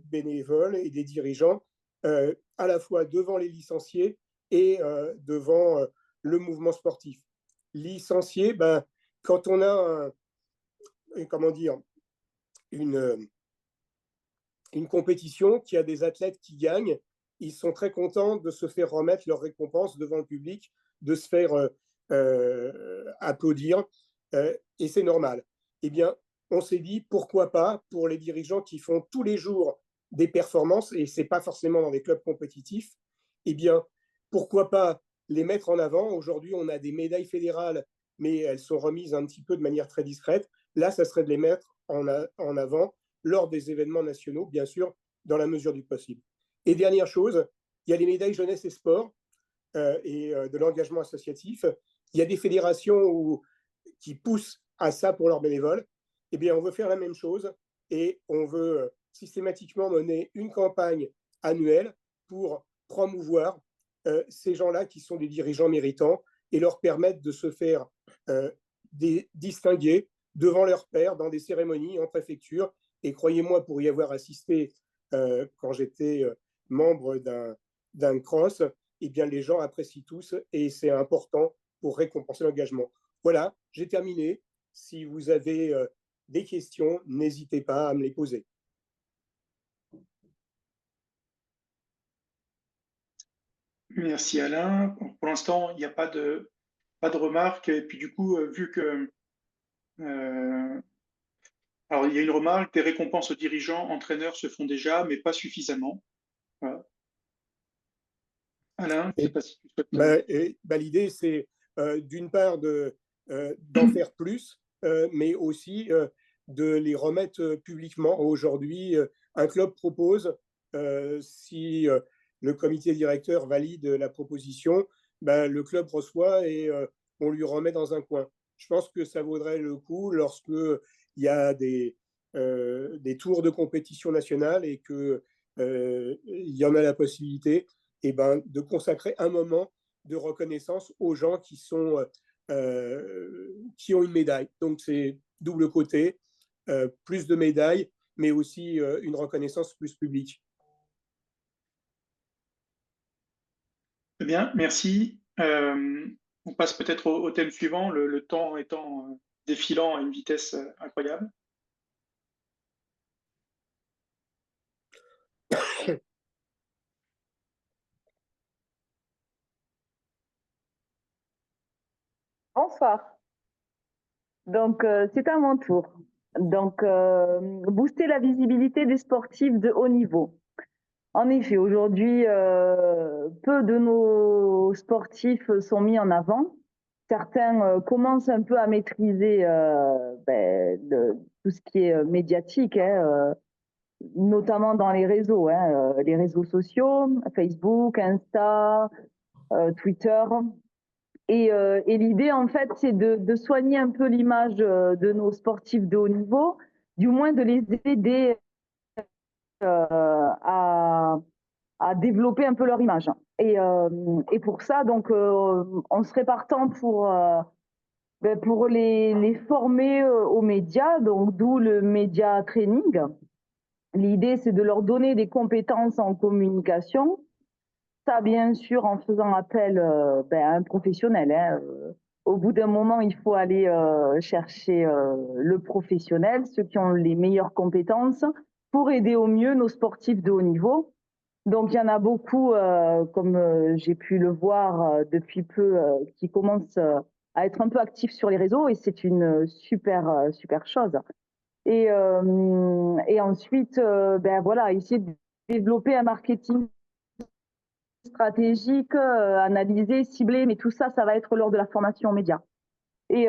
bénévoles et des dirigeants, à la fois devant les licenciés et devant le mouvement sportif. Licenciés, quand on a une compétition qui a des athlètes qui gagnent, ils sont très contents de se faire remettre leur récompense devant le public, de se faire applaudir, et c'est normal. Eh bien, on s'est dit, pourquoi pas, pour les dirigeants qui font tous les jours des performances, et ce n'est pas forcément dans des clubs compétitifs, eh bien, pourquoi pas les mettre en avant? Aujourd'hui, on a des médailles fédérales, mais elles sont remises un petit peu de manière très discrète. Là, ça serait de les mettre en avant lors des événements nationaux, bien sûr, dans la mesure du possible. Et dernière chose, il y a les médailles jeunesse et sport et de l'engagement associatif. Il y a des fédérations qui poussent à ça pour leurs bénévoles. Eh bien, on veut faire la même chose et on veut systématiquement mener une campagne annuelle pour promouvoir ces gens-là qui sont des dirigeants méritants et leur permettre de se faire distinguer devant leurs pairs dans des cérémonies en préfecture. Et croyez-moi, pour y avoir assisté quand j'étais membre d'un cross, eh bien, les gens apprécient tous et c'est important pour récompenser l'engagement. Voilà, j'ai terminé. Si vous avez des questions, n'hésitez pas à me les poser. Merci Alain. Pour l'instant, il n'y a pas de remarques. Et puis du coup, vu que alors il y a une remarque, des récompenses aux dirigeants, entraîneurs se font déjà, mais pas suffisamment. Voilà. Alain, je ne sais pas si tu souhaites. L'idée, c'est d'une part d'en faire plus, mais aussi de les remettre publiquement. Aujourd'hui, un club propose, si le comité directeur valide la proposition, le club reçoit et on lui remet dans un coin. Je pense que ça vaudrait le coup lorsque il y a des tours de compétition nationale et qu'il y en a la possibilité, et de consacrer un moment de reconnaissance aux gens qui ont une médaille. Donc c'est double côté. plus de médailles, mais aussi une reconnaissance plus publique. Très bien, merci. On passe peut-être au thème suivant, le temps étant défilant à une vitesse incroyable. Bonsoir. Donc, c'est à mon tour. Donc, booster la visibilité des sportifs de haut niveau. En effet, aujourd'hui, peu de nos sportifs sont mis en avant. Certains commencent un peu à maîtriser tout ce qui est médiatique, hein, notamment dans les réseaux sociaux, Facebook, Insta, Twitter. Et l'idée, en fait, c'est de soigner un peu l'image de nos sportifs de haut niveau, du moins de les aider à développer un peu leur image. Et pour ça, donc, on serait partant pour les former aux médias, donc d'où le média training. L'idée, c'est de leur donner des compétences en communication. Ça, bien sûr, en faisant appel à un professionnel. Hein. Au bout d'un moment, il faut aller chercher le professionnel, ceux qui ont les meilleures compétences, pour aider au mieux nos sportifs de haut niveau. Donc, il y en a beaucoup, comme j'ai pu le voir depuis peu, qui commencent à être un peu actifs sur les réseaux, et c'est une super chose. Et ensuite, voilà, essayer de développer un marketing stratégique, analyser, cibler, mais tout ça, ça va être lors de la formation média. Et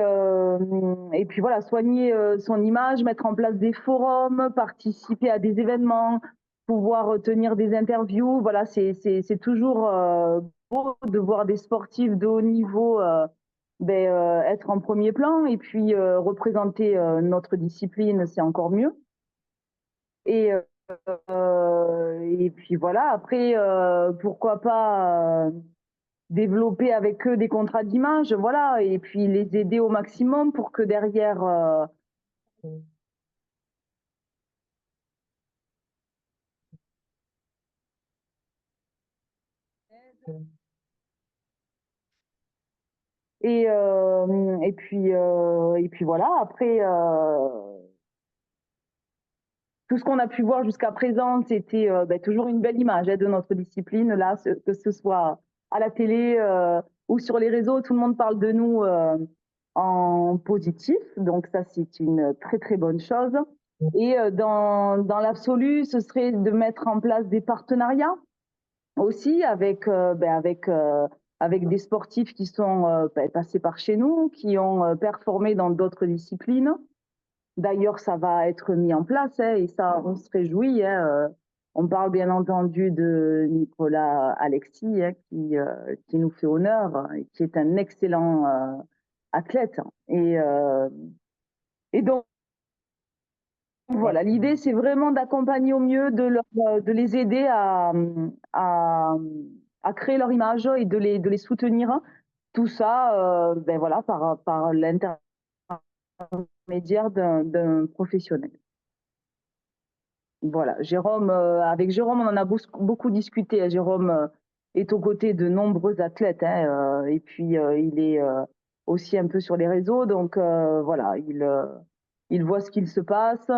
puis voilà, soigner son image, mettre en place des forums, participer à des événements, pouvoir tenir des interviews. Voilà, c'est toujours beau de voir des sportifs de haut niveau être en premier plan, et puis représenter notre discipline, c'est encore mieux. Et puis voilà, après, pourquoi pas développer avec eux des contrats d'image, voilà, et puis les aider au maximum pour que derrière et puis voilà, après tout ce qu'on a pu voir jusqu'à présent, c'était toujours une belle image de notre discipline, là, que ce soit à la télé ou sur les réseaux, tout le monde parle de nous en positif, donc ça, c'est une très, très bonne chose. Et dans l'absolu, ce serait de mettre en place des partenariats aussi avec des sportifs qui sont passés par chez nous, qui ont performé dans d'autres disciplines. D'ailleurs, ça va être mis en place, hein, et ça, on se réjouit. Hein. On parle bien entendu de Nicolas Alexis, hein, qui nous fait honneur, et qui est un excellent athlète. Et donc, voilà, l'idée, c'est vraiment d'accompagner au mieux, de les aider à, à créer leur image et de les soutenir. Tout ça voilà, par l'intermédiaire d'un professionnel. Voilà, Jérôme, avec Jérôme, on en a beaucoup discuté. Jérôme est aux côtés de nombreux athlètes, hein, et puis il est aussi un peu sur les réseaux, donc voilà, il voit ce qu'il se passe,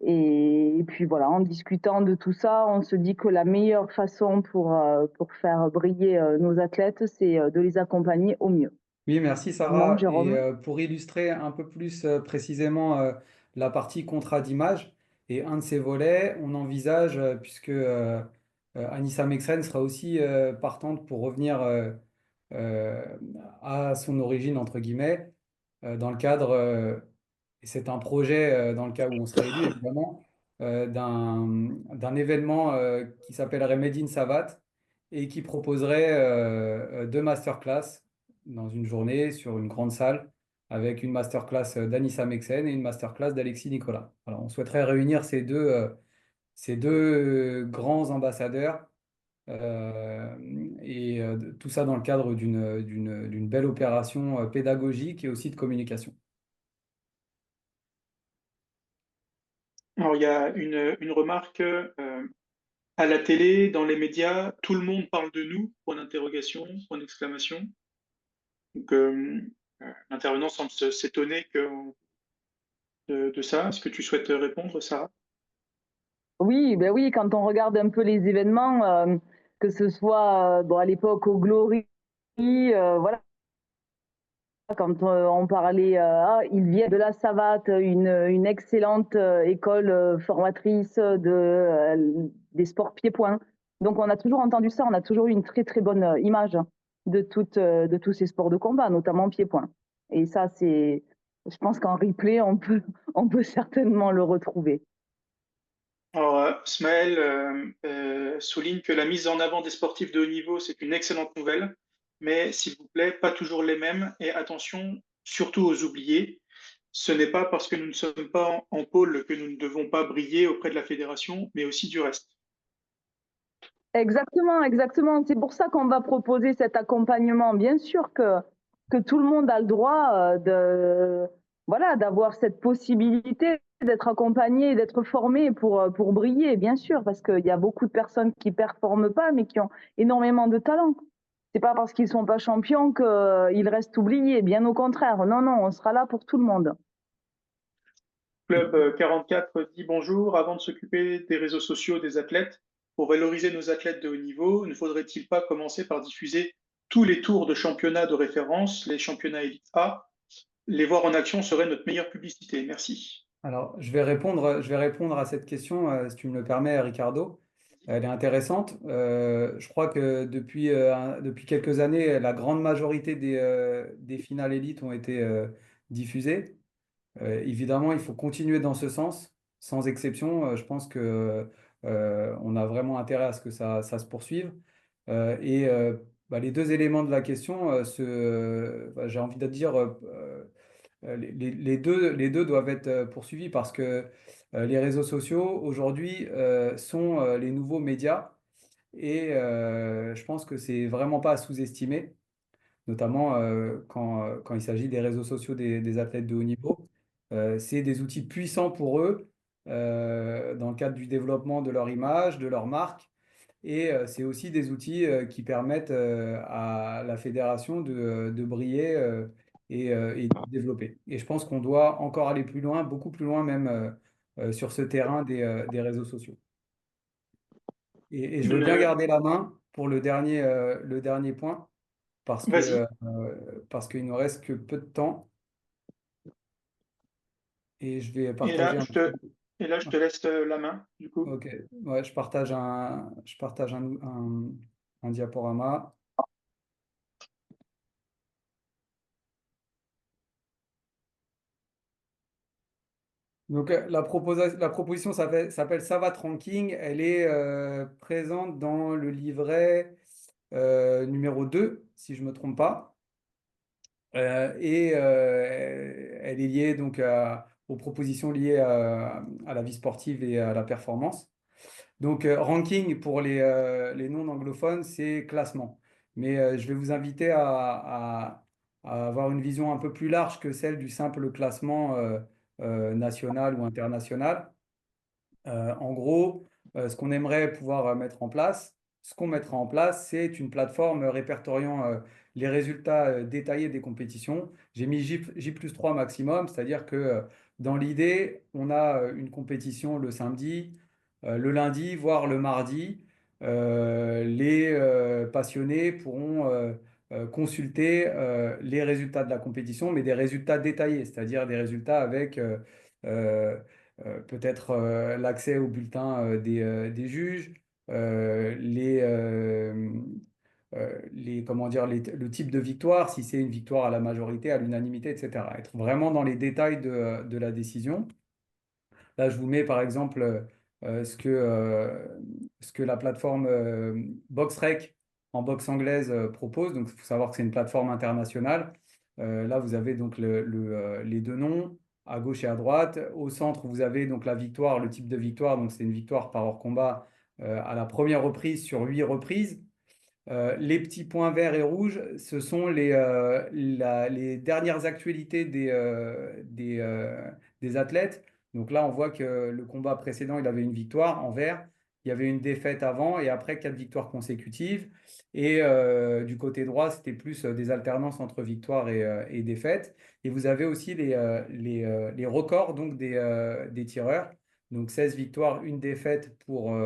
et puis voilà, en discutant de tout ça, on se dit que la meilleure façon pour faire briller nos athlètes, c'est de les accompagner au mieux. Oui, merci Bon, Sarah. Et Jérôme. pour illustrer un peu plus précisément la partie contrat d'image et un de ces volets, on envisage, puisque Anissa Mexen sera aussi partante pour revenir euh, à son origine, entre guillemets, dans le cadre, et c'est un projet dans le cas où on serait élu, évidemment, d'un événement qui s'appellerait Made in Savat et qui proposerait deux masterclass dans une journée sur une grande salle avec une masterclass d'Anissa Mexen et une masterclass d'Alexis Nicolas. Alors, on souhaiterait réunir ces deux grands ambassadeurs tout ça dans le cadre d'une belle opération pédagogique et aussi de communication. Alors, il y a une remarque à la télé, dans les médias, tout le monde parle de nous, point d'interrogation, point d'exclamation. Donc, l'intervenant semble s'étonner de ça. Est-ce que tu souhaites répondre, Sarah? Oui, ben oui, quand on regarde un peu les événements, que ce soit bon, à l'époque au Glory, voilà, quand on parlait, ils viennent de la Savate, une excellente école formatrice des sports pieds-points. Donc on a toujours entendu ça, on a toujours eu une très très bonne image de tous ces sports de combat, notamment pieds-points. Et ça, je pense qu'en replay, on peut certainement le retrouver. Alors, Smaël souligne que la mise en avant des sportifs de haut niveau, c'est une excellente nouvelle, mais s'il vous plaît, pas toujours les mêmes. Et attention, surtout aux oubliés. Ce n'est pas parce que nous ne sommes pas en pôle que nous ne devons pas briller auprès de la fédération, mais aussi du reste. Exactement, exactement. C'est pour ça qu'on va proposer cet accompagnement. Bien sûr que tout le monde a le droit voilà, d'avoir cette possibilité d'être accompagné, d'être formé pour briller, bien sûr, parce qu'il y a beaucoup de personnes qui performent pas, mais qui ont énormément de talent. C'est pas parce qu'ils sont pas champions qu'ils restent oubliés, bien au contraire. Non, non, on sera là pour tout le monde. Club 44 dit bonjour. Avant de s'occuper des réseaux sociaux des athlètes, pour valoriser nos athlètes de haut niveau, ne faudrait-il pas commencer par diffuser tous les tours de championnat de référence, les championnats Elite A? Les voir en action serait notre meilleure publicité. Merci. Alors, je vais répondre à cette question, si tu me le permets, Ricardo. Elle est intéressante. Je crois que depuis quelques années, la grande majorité des finales élites ont été diffusées. Évidemment, il faut continuer dans ce sens, sans exception. Je pense que on a vraiment intérêt à ce que ça se poursuive. Bah, les deux éléments de la question, j'ai envie de dire, les deux doivent être poursuivis parce que les réseaux sociaux aujourd'hui sont les nouveaux médias et je pense que c'est vraiment pas à sous-estimer, notamment quand il s'agit des réseaux sociaux des athlètes de haut niveau. C'est des outils puissants pour eux dans le cadre du développement de leur image, de leur marque. Et c'est aussi des outils qui permettent à la fédération de briller et de développer. Et je pense qu'on doit encore aller plus loin, beaucoup plus loin même sur ce terrain des réseaux sociaux. Et je veux bien Le... garder la main pour le dernier point Vas-y. parce qu'il nous reste que peu de temps et je vais Et partager là, un petit. et là, je te laisse la main, du coup. Ok, ouais, je partage un diaporama. Donc, la proposition s'appelle Savate Ranking. Elle est présente dans le livret numéro 2, si je ne me trompe pas. Elle est liée donc aux propositions liées à la vie sportive et à la performance. Donc, ranking pour les non-anglophones, c'est classement. Mais je vais vous inviter à avoir une vision un peu plus large que celle du simple classement national ou international. En gros, ce qu'on aimerait pouvoir mettre en place, ce qu'on mettra en place, c'est une plateforme répertoriant les résultats détaillés des compétitions. J'ai mis J+3 maximum, c'est-à-dire que dans l'idée, on a une compétition le samedi, le lundi, voire le mardi. Les passionnés pourront consulter les résultats de la compétition, mais des résultats détaillés, c'est-à-dire des résultats avec euh, peut-être l'accès au bulletin des juges, comment dire, le type de victoire, si c'est une victoire à la majorité, à l'unanimité, etc. Être vraiment dans les détails de la décision. Là, je vous mets par exemple ce que la plateforme BoxRec en boxe anglaise propose. Donc, il faut savoir que c'est une plateforme internationale. Là, vous avez donc les deux noms à gauche et à droite. Au centre, vous avez donc la victoire, le type de victoire. Donc, c'est une victoire par hors combat à la première reprise sur 8 reprises. Les petits points verts et rouges, ce sont les dernières actualités des athlètes. Donc là, on voit que le combat précédent, il avait une victoire en vert. Il y avait une défaite avant et après 4 victoires consécutives. Et du côté droit, c'était plus des alternances entre victoires et défaites. Et vous avez aussi les records donc des tireurs. Donc 16 victoires, une défaite pour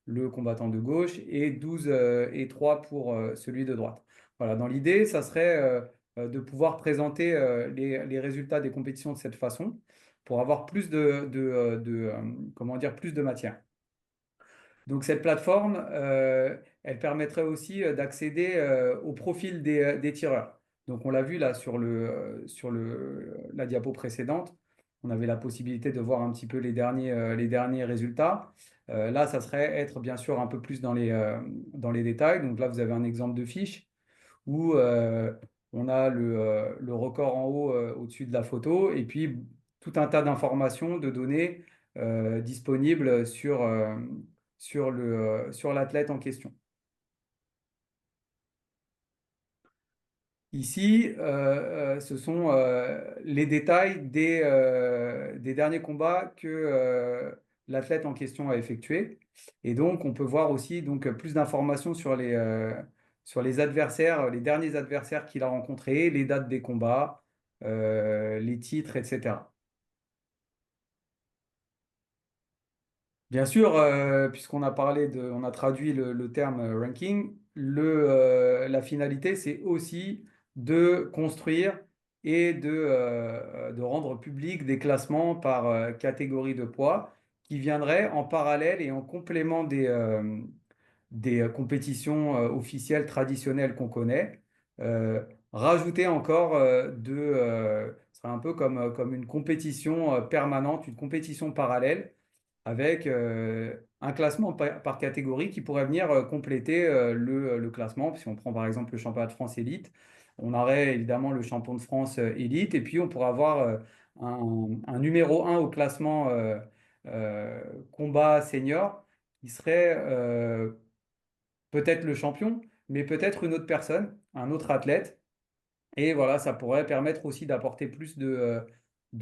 le combattant de gauche et 12 et 3 pour celui de droite. Voilà, dans l'idée, ça serait de pouvoir présenter les résultats des compétitions de cette façon pour avoir plus comment dire, plus de matière. Donc cette plateforme, elle permettrait aussi d'accéder au profil des tireurs. Donc on l'a vu là sur la diapo précédente, on avait la possibilité de voir un petit peu les derniers résultats. Là, ça serait être bien sûr un peu plus dans les détails. Donc là, vous avez un exemple de fiche où on a le record en haut au-dessus de la photo et puis tout un tas d'informations, de données disponibles sur l'athlète en question. Ici, ce sont les détails des derniers combats que l'athlète en question a effectués. Et donc, on peut voir aussi donc, plus d'informations sur les adversaires, les derniers adversaires qu'il a rencontrés, les dates des combats, les titres, etc. Bien sûr, puisqu'on a on a traduit le terme ranking, la finalité, c'est aussi de construire et de rendre public des classements par catégorie de poids qui viendraient en parallèle et en complément des compétitions officielles traditionnelles qu'on connaît. Rajouter encore ce serait un peu comme une compétition permanente, une compétition parallèle avec un classement par catégorie qui pourrait venir compléter le classement. Si on prend par exemple le championnat de France élite, on aurait évidemment le champion de France élite et puis on pourrait avoir un numéro 1 au classement combat senior qui serait peut-être le champion, mais peut-être une autre personne, un autre athlète. Et voilà, ça pourrait permettre aussi d'apporter plus de,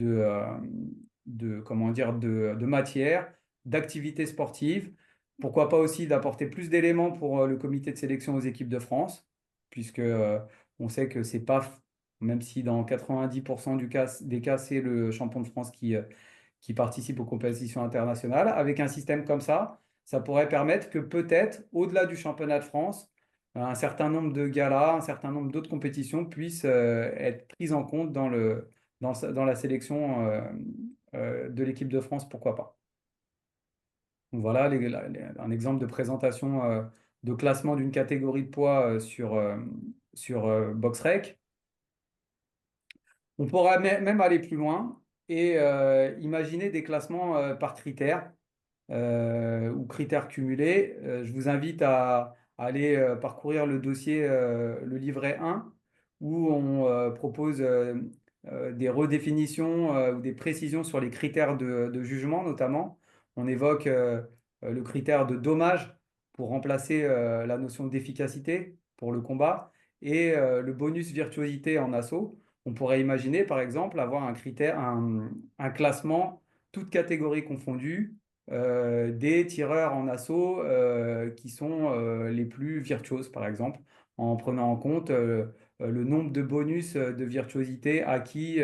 euh, comment dire, de matière, d'activités sportives. Pourquoi pas aussi d'apporter plus d'éléments pour le comité de sélection aux équipes de France, puisque on sait que c'est pas, même si dans 90% des cas, c'est le champion de France qui participe aux compétitions internationales. Avec un système comme ça pourrait permettre que peut-être, au-delà du championnat de France, un certain nombre de galas, un certain nombre d'autres compétitions puissent être prises en compte dans la sélection de l'équipe de France, pourquoi pas. Donc voilà un exemple de présentation de classement d'une catégorie de poids sur BoxRec. On pourra même aller plus loin et imaginer des classements par critères ou critères cumulés. Je vous invite à aller parcourir le dossier, le livret 1, où on propose des redéfinitions ou des précisions sur les critères de jugement, notamment. On évoque le critère de dommage pour remplacer la notion d'efficacité pour le combat et le bonus virtuosité en assaut. On pourrait imaginer, par exemple, avoir un classement, toutes catégories confondues, des tireurs en assaut qui sont les plus virtuoses, par exemple, en prenant en compte le nombre de bonus de virtuosité acquis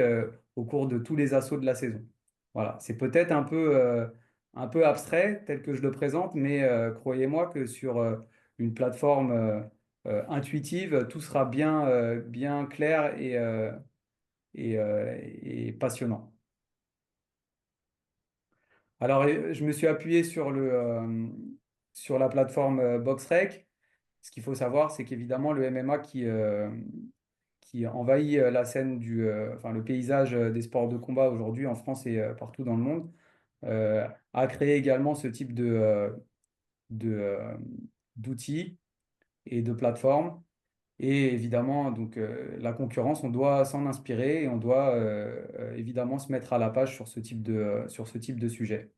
au cours de tous les assauts de la saison. Voilà, c'est peut-être un peu abstrait tel que je le présente, mais croyez-moi que sur une plateforme intuitive, tout sera bien clair et passionnant. Alors, je me suis appuyé sur la plateforme BoxRec. Ce qu'il faut savoir, c'est qu'évidemment, le MMA qui envahit la scène enfin, le paysage des sports de combat aujourd'hui en France et partout dans le monde, a créé également ce type de, euh, d'outils et de plateformes. Et évidemment, donc, la concurrence, on doit s'en inspirer et on doit évidemment se mettre à la page sur ce type de sujet.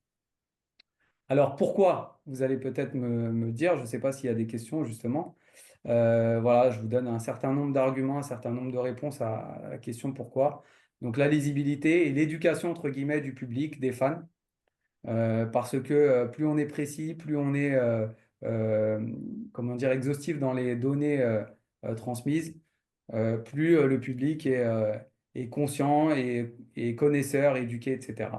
Alors pourquoi? Vous allez peut-être me dire, je ne sais pas s'il y a des questions justement. Voilà, je vous donne un certain nombre d'arguments, un certain nombre de réponses à la question pourquoi. Donc la lisibilité et l'éducation, entre guillemets, du public, des fans. Parce que plus on est précis, plus on est comment dire, exhaustif dans les données transmises, plus le public est conscient et connaisseur, éduqué, etc.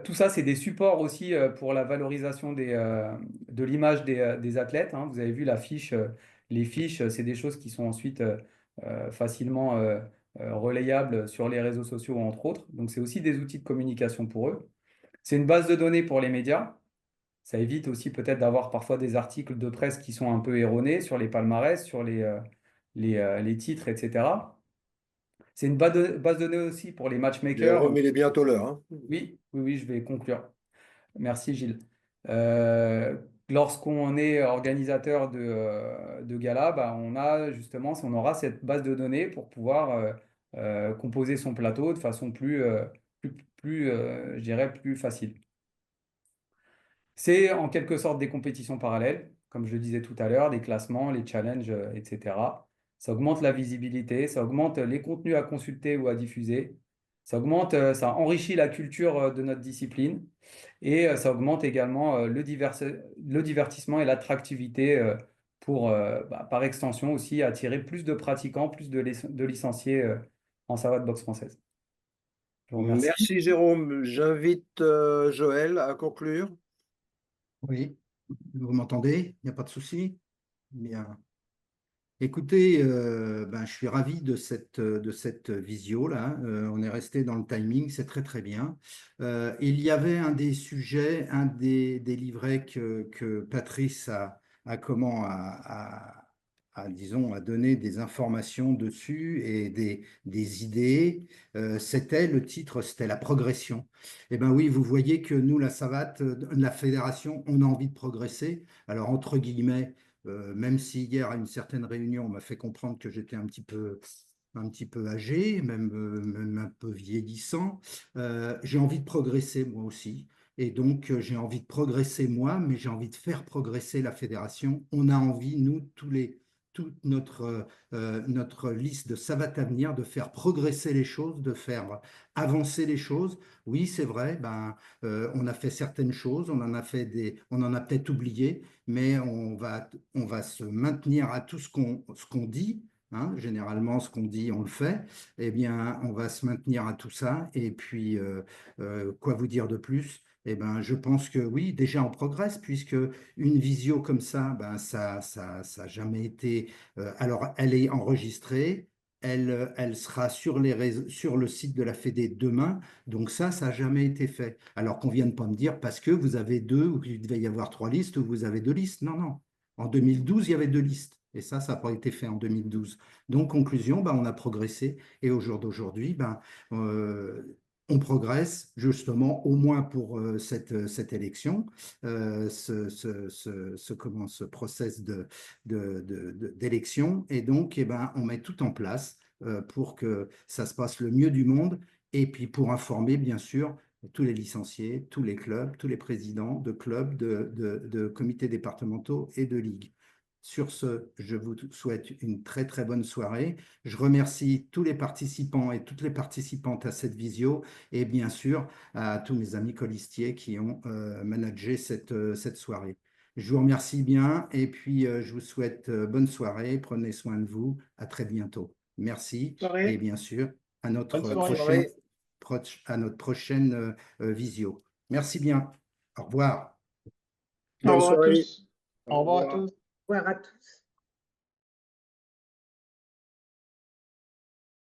Tout ça, c'est des supports aussi pour la valorisation de l'image des athlètes, hein. Vous avez vu la fiche, les fiches, c'est des choses qui sont ensuite facilement relayables sur les réseaux sociaux, entre autres. Donc, c'est aussi des outils de communication pour eux. C'est une base de données pour les médias. Ça évite aussi peut-être d'avoir parfois des articles de presse qui sont un peu erronés sur les palmarès, sur les titres, etc. C'est une base de données aussi pour les matchmakers. Jérôme, il est bientôt l'heure, hein. Oui, oui, oui, je vais conclure. Merci Gilles. Lorsqu'on est organisateur de gala, bah, on aura cette base de données pour pouvoir composer son plateau de façon je dirais, plus facile. C'est en quelque sorte des compétitions parallèles, comme je le disais tout à l'heure, des classements, les challenges, etc. Ça augmente la visibilité, ça augmente les contenus à consulter ou à diffuser, ça enrichit la culture de notre discipline et ça augmente également le divertissement et l'attractivité pour, par extension aussi, attirer plus de pratiquants, plus de licenciés en savate boxe française. Je vous remercie. Merci Jérôme. J'invite Joël à conclure. Oui, vous m'entendez? Il n'y a pas de souci? Bien. Écoutez, je suis ravi de cette visio-là. On est resté dans le timing, c'est très très bien. Il y avait un des sujets, un des livrets que Patrice disons, a donné des informations dessus et des idées. C'était le titre, c'était la progression. Eh bien oui, vous voyez que nous, la savate, la fédération, on a envie de progresser. Alors entre guillemets, même si hier, à une certaine réunion, on m'a fait comprendre que j'étais un petit peu âgé, même un peu vieillissant, j'ai envie de progresser moi aussi. Et donc, j'ai envie de progresser moi, mais j'ai envie de faire progresser la fédération. On a envie, nous, toute notre liste de savates à venir, de faire progresser les choses, de faire avancer les choses. Oui, c'est vrai, on a fait certaines choses, on en a peut-être oublié, mais on va se maintenir à tout ce qu'on dit, hein. Généralement, ce qu'on dit, on le fait. Eh bien, on va se maintenir à tout ça. Et puis, quoi vous dire de plus? Eh ben, je pense que oui, déjà on progresse, puisque une visio comme ça, ça a jamais été. Alors, elle est enregistrée. Elle sera sur sur le site de la Fédé demain. Donc ça n'a jamais été fait. Alors qu'on ne vienne pas me dire parce que vous avez deux, ou qu'il devait y avoir trois listes, ou vous avez deux listes. Non, non. En 2012, il y avait deux listes. Et ça n'a pas été fait en 2012. Donc, conclusion, on a progressé. Et au jour d'aujourd'hui, on progresse justement au moins pour cette élection, ce process d'élection. Et donc, on met tout en place pour que ça se passe le mieux du monde. Et puis pour informer, bien sûr, tous les licenciés, tous les clubs, tous les présidents de clubs, de comités départementaux et de ligues. Sur ce, je vous souhaite une très très bonne soirée. Je remercie tous les participants et toutes les participantes à cette visio et bien sûr à tous mes amis colistiers qui ont managé cette soirée. Je vous remercie bien et puis je vous souhaite bonne soirée. Prenez soin de vous. À très bientôt. Merci et bien sûr à notre Bonne soirée. prochaine visio. Merci bien. Au revoir. Au revoir à soirée. tous. Au revoir à tous. Au revoir à tous.